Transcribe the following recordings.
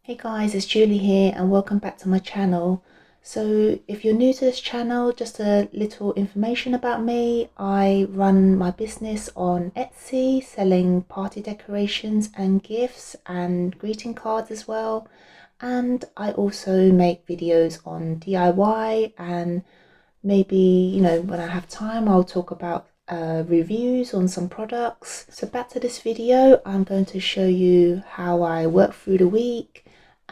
Hey guys, it's Julie here and welcome back to my channel. So if you're new to this channel, just a little information about me. I run my business on Etsy, selling party decorations and gifts and greeting cards as well. And I also make videos on DIY, and maybe, when I have time, I'll talk about reviews on some products. So back to this video, I'm going to show you how I work through the week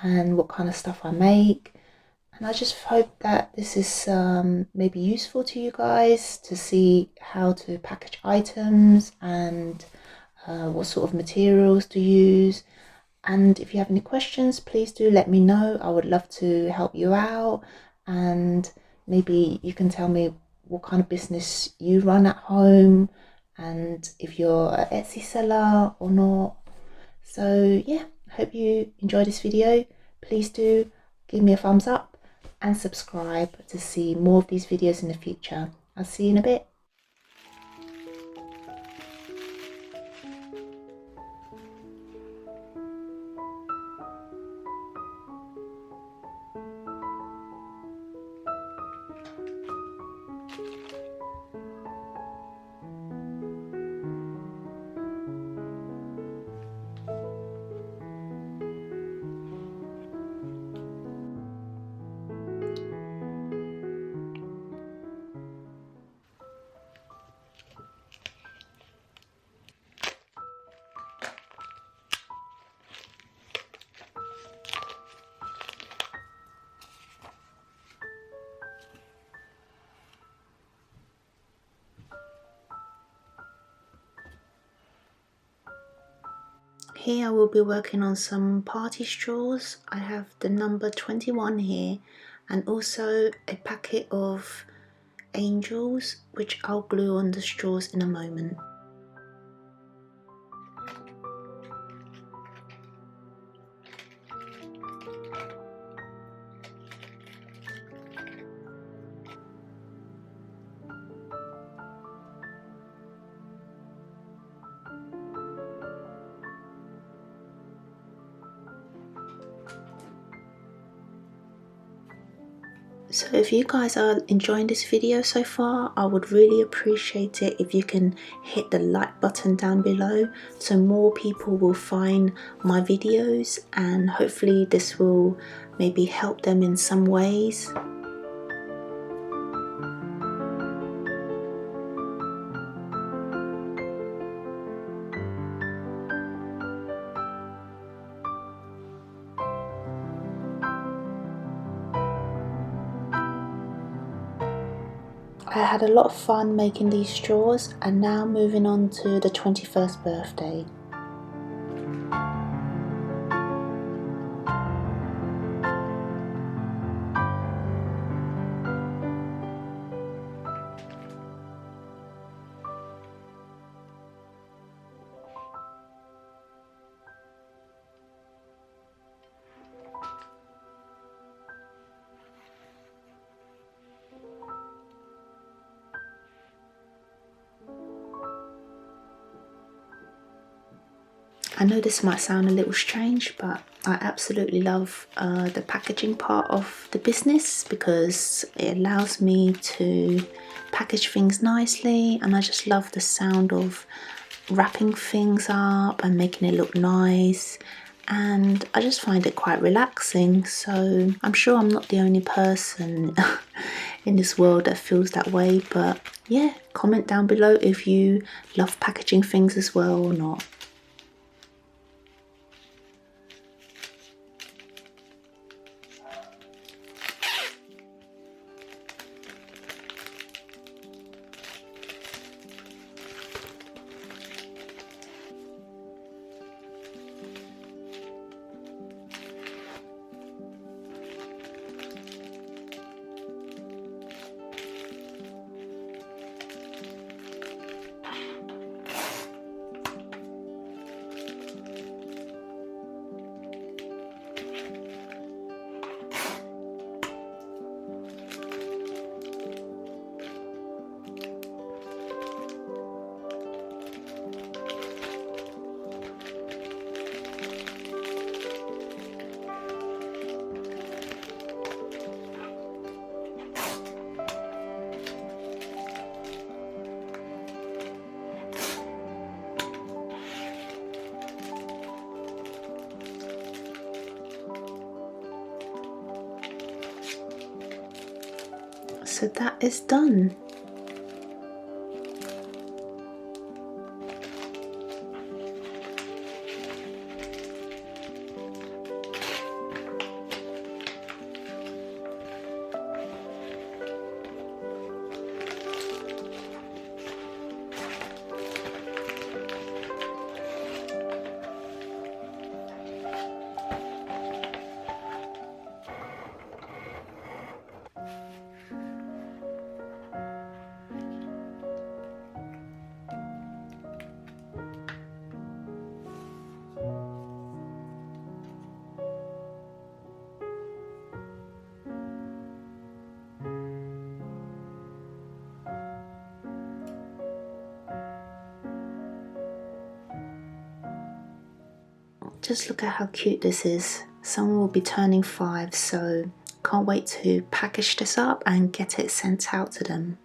and what kind of stuff I make. And I just hope that this is maybe useful to you guys to see how to package items and what sort of materials to use. And if you have any questions, please do let me know. I would love to help you out, and maybe you can tell me what kind of business you run at home and if you're an Etsy seller or not. So yeah, hope you enjoy this video. Please do give me a thumbs up and subscribe to see more of these videos in the future. I'll see you in a bit. Here I will be working on some party straws. I have the number 21 here, and also a packet of angels, which I'll glue on the straws in a moment. So if you guys are enjoying this video so far, I would really appreciate it if you can hit the like button down below so more people will find my videos, and hopefully this will maybe help them in some ways. I had a lot of fun making these straws, and now moving on to the 21st birthday. I know this might sound a little strange, but I absolutely love the packaging part of the business because it allows me to package things nicely, and I just love the sound of wrapping things up and making it look nice, and I just find it quite relaxing. So I'm sure I'm not the only person in this world that feels that way, but yeah, comment down below if you love packaging things as well or not. So that is done. Just look at how cute this is. Someone will be turning 5, so can't wait to package this up and get it sent out to them.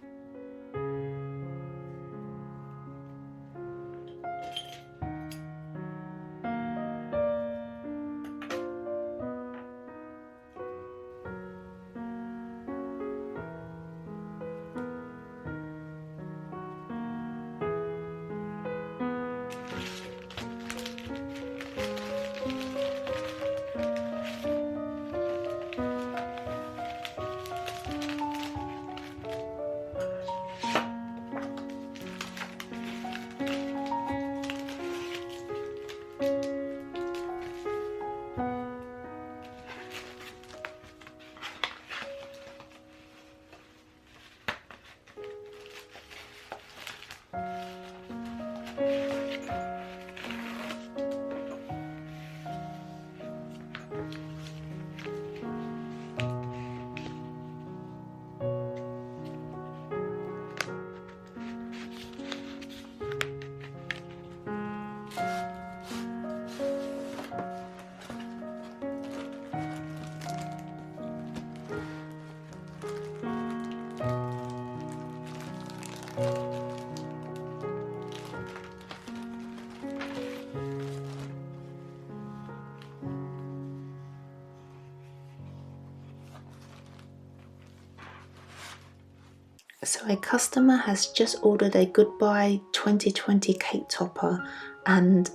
So a customer has just ordered a Goodbye 2020 cake topper, and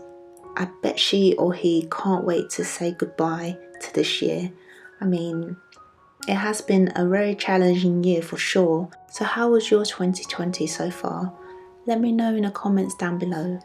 I bet she or he can't wait to say goodbye to this year. I mean, it has been a very challenging year for sure. So how was your 2020 so far? Let me know in the comments down below.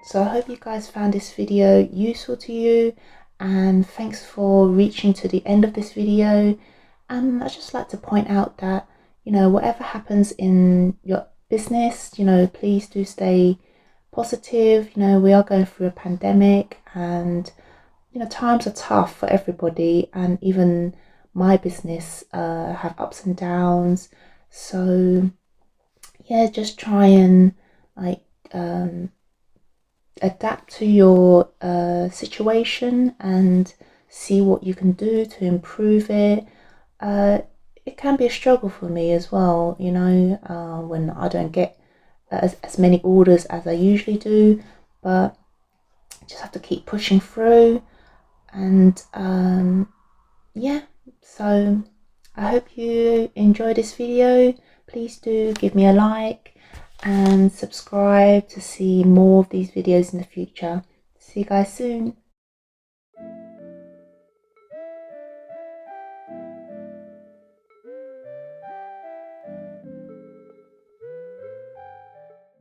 So I hope you guys found this video useful to you, and thanks for reaching to the end of this video. And I'd just like to point out that, whatever happens in your business, please do stay positive. We are going through a pandemic, and times are tough for everybody, and even my business have ups and downs. So yeah, just try and like adapt to your situation and see what you can do to improve it. It can be a struggle for me as well, when I don't get as many orders as I usually do, but just have to keep pushing through. And yeah, so I hope you enjoy this video. Please do give me a like and subscribe to see more of these videos in the future. See you guys soon.